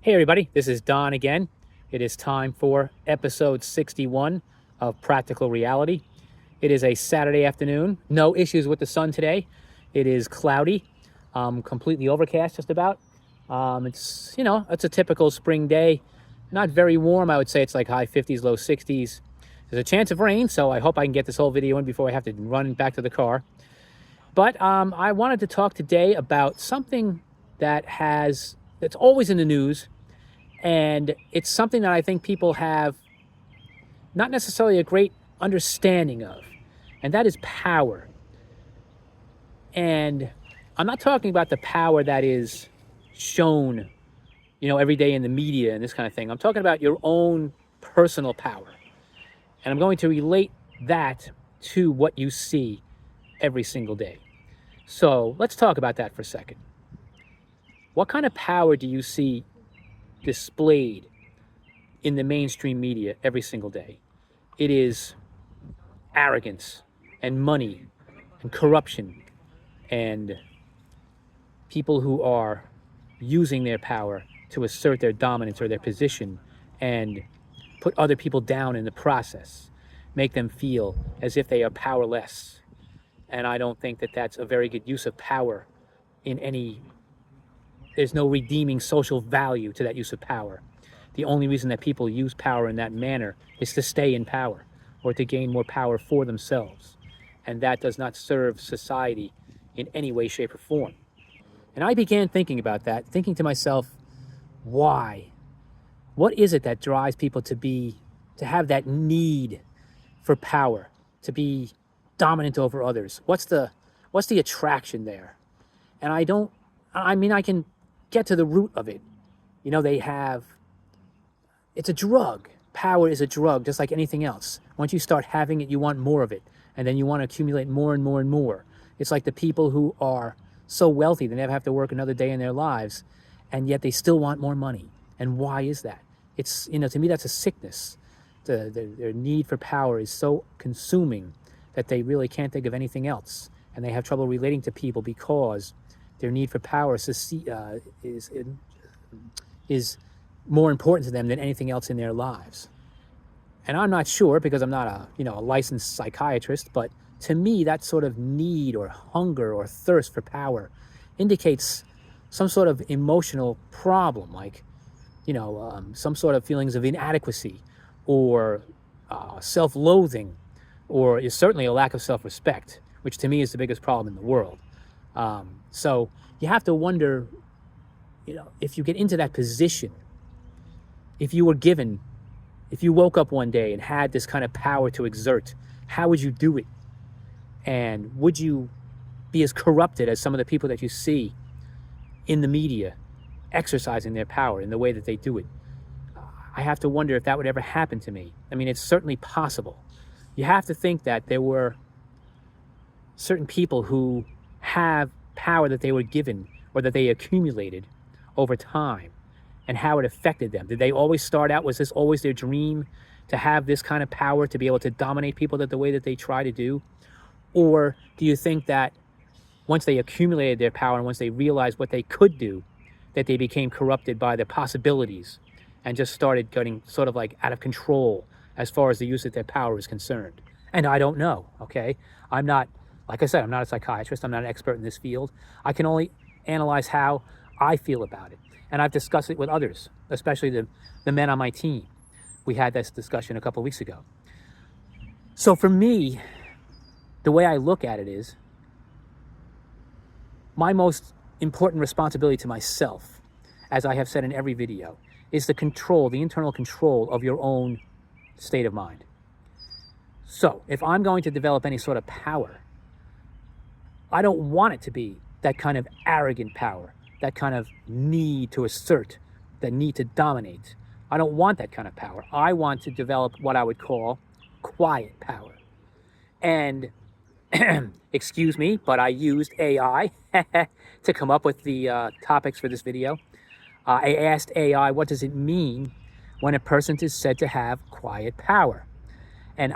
Hey everybody, this is Don again. It is time for episode 61 of Practical Reality. It is a Saturday afternoon. No issues with the sun today. It is cloudy, completely overcast just about. It's a typical spring day. Not very warm. I would say it's like high 50s, low 60s. There's a chance of rain, so I hope I can get this whole video in before I have to run back to the car. But I wanted to talk today about something that's always in the news, and it's something that I think people have not necessarily a great understanding of, and that is power. And I'm not talking about the power that is shown, every day in the media and this kind of thing. I'm talking about your own personal power. And I'm going to relate that to what you see every single day. So let's talk about that for a second. What kind of power do you see displayed in the mainstream media every single day? It is arrogance and money and corruption and people who are using their power to assert their dominance or their position and put other people down in the process, make them feel as if they are powerless. And I don't think that that's a very good use of power there's no redeeming social value to that use of power. The only reason that people use power in that manner is to stay in power or to gain more power for themselves. And that does not serve society in any way, shape, or form. And I began thinking about that, thinking to myself, why? What is it that drives people to have that need for power, to be dominant over others? What's the attraction there? And I can get to the root of it. It's a drug. Power is a drug, just like anything else. Once you start having it, you want more of it. And then you want to accumulate more and more and more. It's like the people who are so wealthy, they never have to work another day in their lives, and yet they still want more money. And why is that? It's, to me, that's a sickness. Their need for power is so consuming that they really can't think of anything else. And they have trouble relating to people because their need for power is more important to them than anything else in their lives. And I'm not sure, because I'm not a licensed psychiatrist, but to me, that sort of need or hunger or thirst for power indicates some sort of emotional problem, like, some sort of feelings of inadequacy or self-loathing, or is certainly a lack of self-respect, which to me is the biggest problem in the world. So you have to wonder, if you get into that position, if you woke up one day and had this kind of power to exert, how would you do it? And would you be as corrupted as some of the people that you see in the media exercising their power in the way that they do it? I have to wonder if that would ever happen to me. I mean, it's certainly possible. You have to think that there were certain people who have power that they were given or that they accumulated over time, and how it affected them. Did they always start out, was this always their dream to have this kind of power, to be able to dominate people the way that they try to do? Or do you think that once they accumulated their power and once they realized what they could do, that they became corrupted by the possibilities and just started getting sort of like out of control as far as the use of their power is concerned? And I don't know, okay? Like I said, I'm not a psychiatrist. I'm not an expert in this field. I can only analyze how I feel about it. And I've discussed it with others, especially the men on my team. We had this discussion a couple of weeks ago. So for me, the way I look at it is, my most important responsibility to myself, as I have said in every video, is the internal control of your own state of mind. So if I'm going to develop any sort of power, I don't want it to be that kind of arrogant power, that kind of need to assert, that need to dominate. I don't want that kind of power. I want to develop what I would call quiet power. And excuse me, but I used AI to come up with the topics for this video. I asked AI, what does it mean when a person is said to have quiet power? And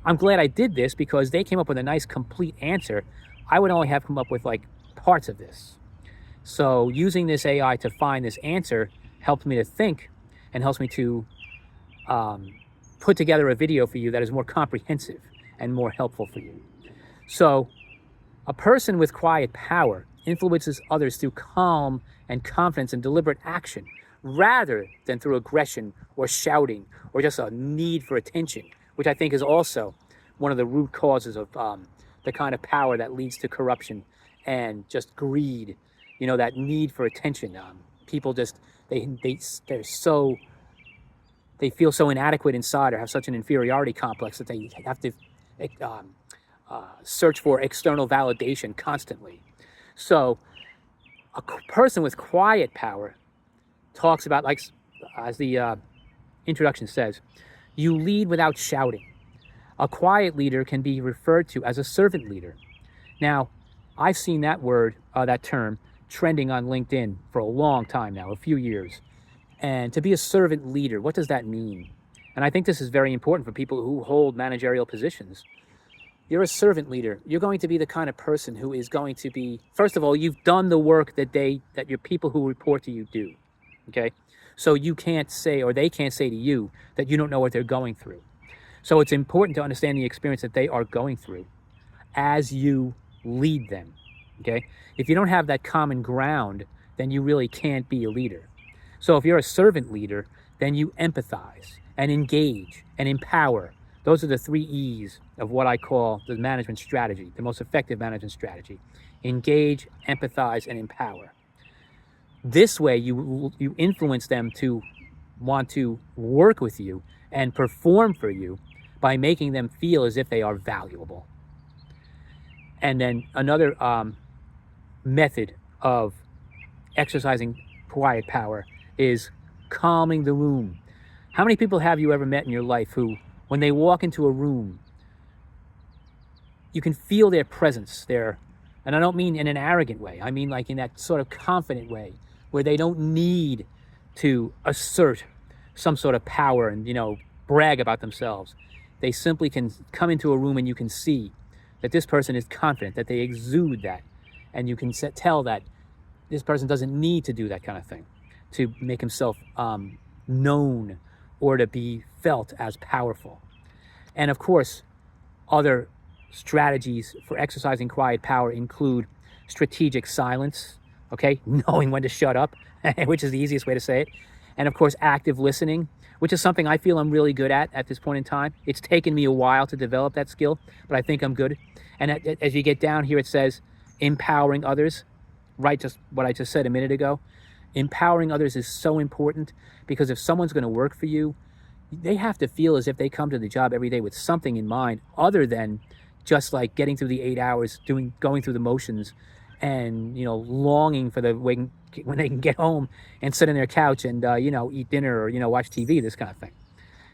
I'm glad I did this, because they came up with a nice complete answer. I would only have come up with like parts of this. So using this AI to find this answer helps me to think and helps me to put together a video for you that is more comprehensive and more helpful for you. So a person with quiet power influences others through calm and confidence and deliberate action rather than through aggression or shouting or just a need for attention, which I think is also one of the root causes of the kind of power that leads to corruption and just greed. You know, that need for attention. People just they're so, they feel so inadequate inside or have such an inferiority complex that they have to search for external validation constantly. So a person with quiet power talks about, like, as the introduction says, you lead without shouting. A quiet leader can be referred to as a servant leader. Now, I've seen that word, that term, trending on LinkedIn for a long time now, a few years. And to be a servant leader, what does that mean? And I think this is very important for people who hold managerial positions. You're a servant leader. You're going to be the kind of person who is going to be, first of all, you've done the work that your people who report to you do, okay? So you can't say, or they can't say to you that you don't know what they're going through. So it's important to understand the experience that they are going through as you lead them, okay? If you don't have that common ground, then you really can't be a leader. So if you're a servant leader, then you empathize and engage and empower. Those are the 3 E's of what I call the management strategy, the most effective management strategy. Engage, empathize, and empower. This way, you influence them to want to work with you and perform for you by making them feel as if they are valuable. And then another method of exercising quiet power is calming the room. How many people have you ever met in your life who, when they walk into a room, you can feel their presence there? And I don't mean in an arrogant way. I mean like in that sort of confident way where they don't need to assert some sort of power and, brag about themselves. They simply can come into a room and you can see that this person is confident, that they exude that. And you can tell that this person doesn't need to do that kind of thing to make himself known or to be felt as powerful. And of course, other strategies for exercising quiet power include strategic silence, okay, knowing when to shut up, which is the easiest way to say it. And of course, active listening, which is something I feel I'm really good at this point in time. It's taken me a while to develop that skill, but I think I'm good. And as you get down here, it says empowering others, right? Just what I just said a minute ago. Empowering others is so important because if someone's going to work for you, they have to feel as if they come to the job every day with something in mind other than just like getting through the 8 hours, going through the motions and, longing for when they can get home and sit on their couch and, eat dinner or, watch TV, this kind of thing.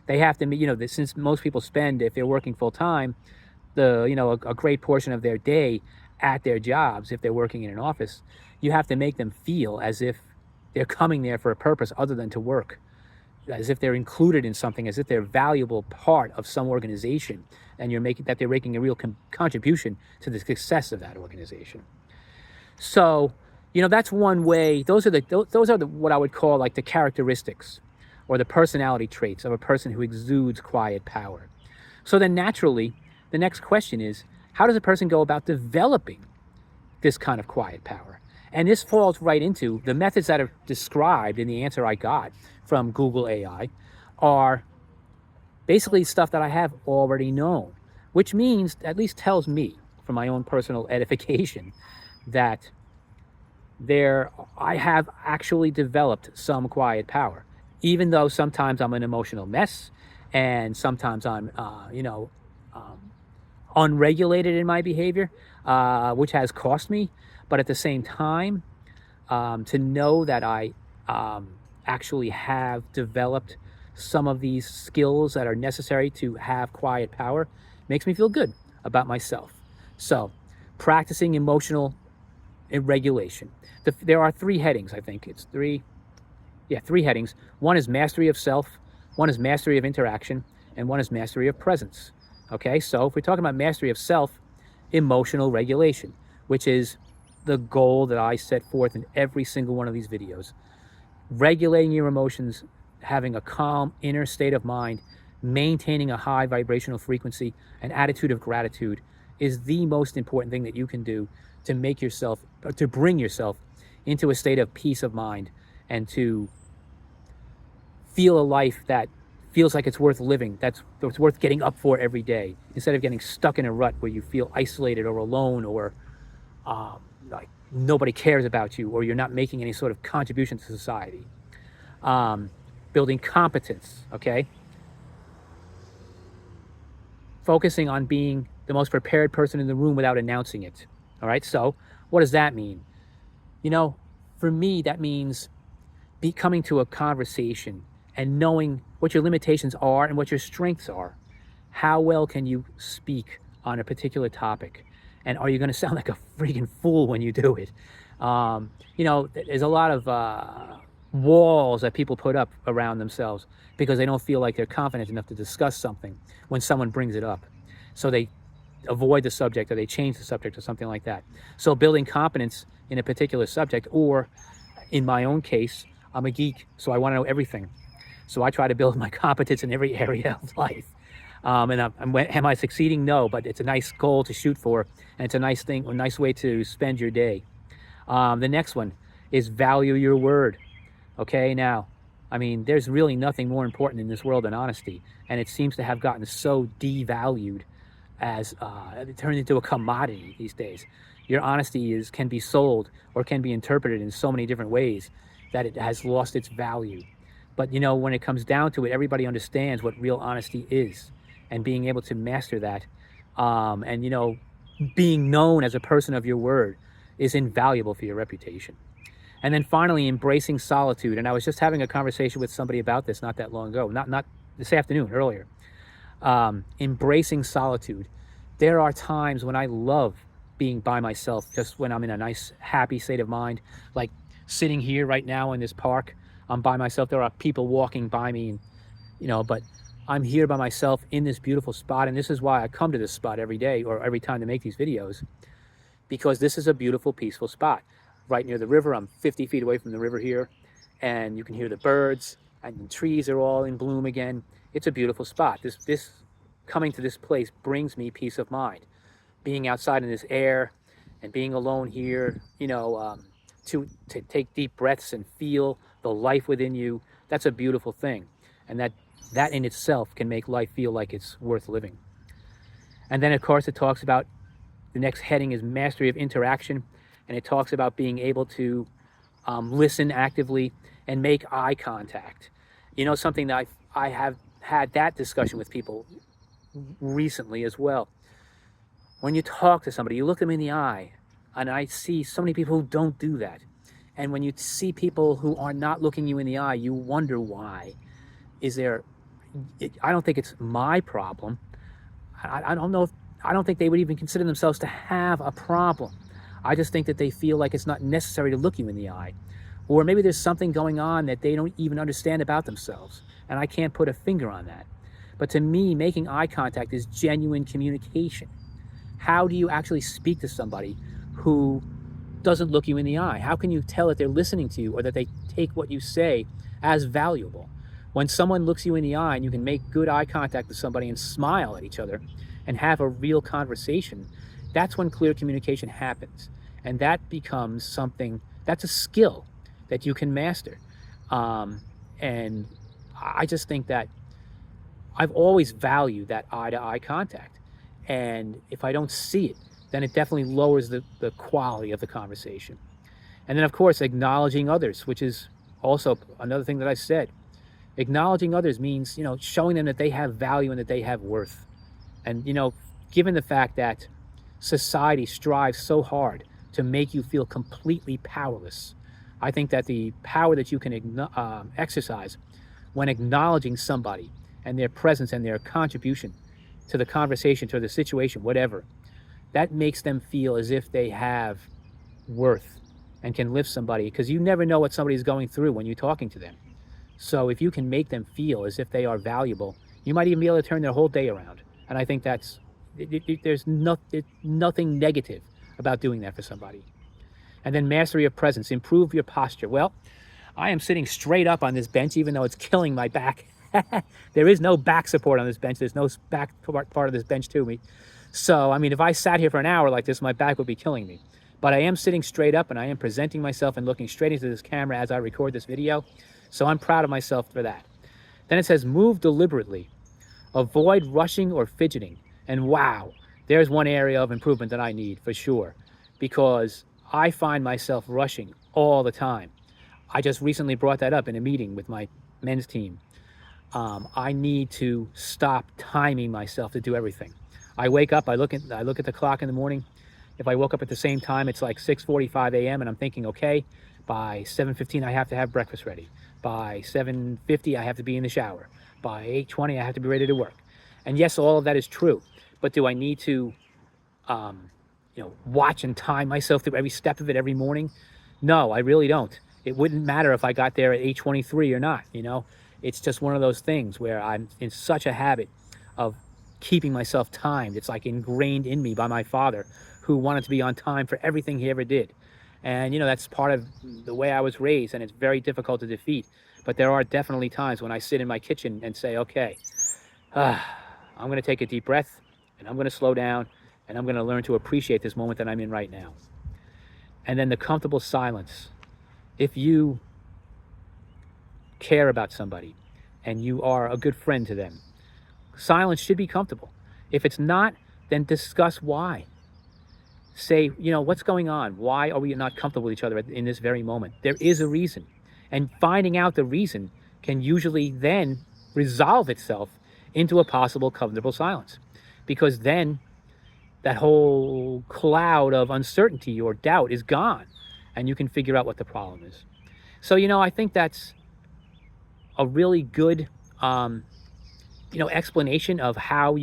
They have to, since most people spend, if they're working full time, a great portion of their day at their jobs, if they're working in an office, you have to make them feel as if they're coming there for a purpose other than to work, as if they're included in something, as if they're a valuable part of some organization, and they're making a real contribution to the success of that organization. So, that's one way. Those are what I would call like the characteristics or the personality traits of a person who exudes quiet power. So then naturally, the next question is, how does a person go about developing this kind of quiet power? And this falls right into the methods that are described in the answer I got from Google AI are basically stuff that I have already known, which means, at least tells me, for my own personal edification, that I have actually developed some quiet power, even though sometimes I'm an emotional mess and sometimes I'm, unregulated in my behavior, which has cost me. But at the same time, to know that I actually have developed some of these skills that are necessary to have quiet power makes me feel good about myself. So, practicing emotional regulation. There are 3 headings, I think. It's 3 headings. One is mastery of self, one is mastery of interaction, and one is mastery of presence. Okay, so if we're talking about mastery of self, emotional regulation, which is the goal that I set forth in every single one of these videos. Regulating your emotions, having a calm inner state of mind, maintaining a high vibrational frequency, an attitude of gratitude is the most important thing that you can do to make yourself, or to bring yourself into a state of peace of mind and to feel a life that feels like it's worth living, that's it's worth getting up for every day, instead of getting stuck in a rut where you feel isolated or alone, or like nobody cares about you, or you're not making any sort of contribution to society. Building competence, okay? Focusing on being the most prepared person in the room without announcing it, all right? So what does that mean? You know, for me, that means coming to a conversation and knowing what your limitations are and what your strengths are. How well can you speak on a particular topic? And are you going to sound like a freaking fool when you do it? You know, there's a lot of walls that people put up around themselves because they don't feel like they're confident enough to discuss something when someone brings it up. So they avoid the subject, or they change the subject, or something like that. So building competence in a particular subject, or in my own case, I'm a geek, so I want to know everything. So I try to build my competence in every area of life. Am I succeeding? No, but it's a nice goal to shoot for, and it's a nice thing, a nice way to spend your day. The next one is value your word. Okay, now, I mean, there's really nothing more important in this world than honesty, and it seems to have gotten so devalued as it turned into a commodity these days. Your honesty can be sold or can be interpreted in so many different ways that it has lost its value. But you know, when it comes down to it, everybody understands what real honesty is, and being able to master that, and you know, being known as a person of your word is invaluable for your reputation. And then finally, embracing solitude. And I was just having a conversation with somebody about this not that long ago, not this afternoon, earlier. Embracing solitude. There are times when I love being by myself, just when I'm in a nice, happy state of mind, like sitting here right now in this park. I'm by myself. There are people walking by me, and, you know, but I'm here by myself in this beautiful spot. And this is why I come to this spot every day, or every time to make these videos, because this is a beautiful, peaceful spot right near the river. I'm 50 feet away from the river here, and you can hear the birds, and the trees are all in bloom again. It's a beautiful spot. This coming to this place brings me peace of mind. Being outside in this air and being alone here, you know, to take deep breaths and feel the life within you, that's a beautiful thing. And that in itself can make life feel like it's worth living. And then, of course, it talks about the next heading is mastery of interaction. And it talks about being able to listen actively and make eye contact. You know, something that I have had that discussion with people recently as well. When you talk to somebody, you look them in the eye, and I see so many people who don't do that. And when you see people who are not looking you in the eye, you wonder why. I don't think it's my problem. I don't know I don't think they would even consider themselves to have a problem. I just think that they feel like it's not necessary to look you in the eye. Or maybe there's something going on that they don't even understand about themselves, and I can't put a finger on that. But to me, making eye contact is genuine communication. How do you actually speak to somebody who doesn't look you in the eye? How can you tell that they're listening to you, or that they take what you say as valuable? When someone looks you in the eye and you can make good eye contact with somebody and smile at each other and have a real conversation, that's when clear communication happens. And that becomes something, that's a skill that you can master. And I just think that I've always valued that eye-to-eye contact. And if I don't see it, then it definitely lowers the quality of the conversation. And then, of course, acknowledging others, which is also another thing that I said. Acknowledging others means, you know, showing them that they have value and that they have worth. And, you know, given the fact that society strives so hard to make you feel completely powerless, I think that the power that you can exercise when acknowledging somebody and their presence and their contribution to the conversation, to the situation, whatever, that makes them feel as if they have worth and can lift somebody, because you never know what somebody's going through when you're talking to them. So if you can make them feel as if they are valuable, you might even be able to turn their whole day around. And I think there's nothing negative about doing that for somebody. And then mastery of presence, improve your posture. Well, I am sitting straight up on this bench, even though it's killing my back. There is no back support on this bench. There's no back part of this bench to me. So, I mean, if I sat here for an hour like this, my back would be killing me. But I am sitting straight up and I am presenting myself and looking straight into this camera as I record this video. So I'm proud of myself for that. Then it says, move deliberately. Avoid rushing or fidgeting. And wow, there's one area of improvement that I need for sure, because I find myself rushing all the time. I just recently brought that up in a meeting with my men's team. I need to stop timing myself to do everything. I wake up, I look at the clock in the morning. If I woke up at the same time, it's like 6:45 a.m. and I'm thinking, okay, by 7:15 I have to have breakfast ready. By 7:50 I have to be in the shower. By 8:20 I have to be ready to work. And yes, all of that is true. But do I need to, watch and time myself through every step of it every morning? No, I really don't. It wouldn't matter if I got there at 8:23 or not. It's just one of those things where I'm in such a habit of keeping myself timed. It's like ingrained in me by my father, who wanted to be on time for everything he ever did. And that's part of the way I was raised, and it's very difficult to defeat. But there are definitely times when I sit in my kitchen and say, okay, I'm going to take a deep breath, and I'm going to slow down, and I'm going to learn to appreciate this moment that I'm in right now. And then the comfortable silence. If you care about somebody and you are a good friend to them, silence should be comfortable. If it's not, then discuss why. Say, what's going on? Why are we not comfortable with each other in this very moment? There is a reason. And finding out the reason can usually then resolve itself into a possible comfortable silence. Because then that whole cloud of uncertainty or doubt is gone, and you can figure out what the problem is. So, I think that's a really good, explanation of how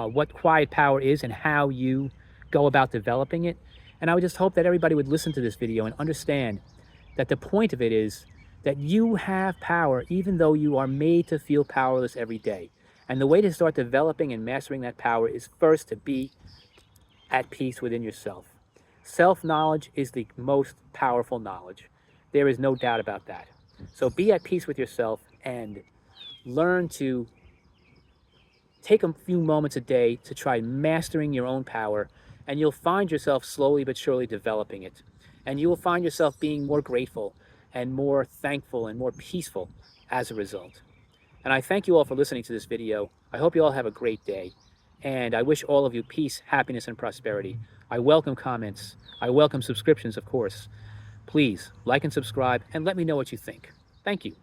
what quiet power is and how you go about developing it. And I would just hope that everybody would listen to this video and understand that the point of it is that you have power even though you are made to feel powerless every day. And the way to start developing and mastering that power is first to be at peace within yourself. Self-knowledge is the most powerful knowledge. There is no doubt about that. So be at peace with yourself and learn to take a few moments a day to try mastering your own power, and you'll find yourself slowly but surely developing it. And you will find yourself being more grateful and more thankful and more peaceful as a result. And I thank you all for listening to this video. I hope you all have a great day. And I wish all of you peace, happiness, and prosperity. I welcome comments. I welcome subscriptions, of course. Please like and subscribe and let me know what you think. Thank you.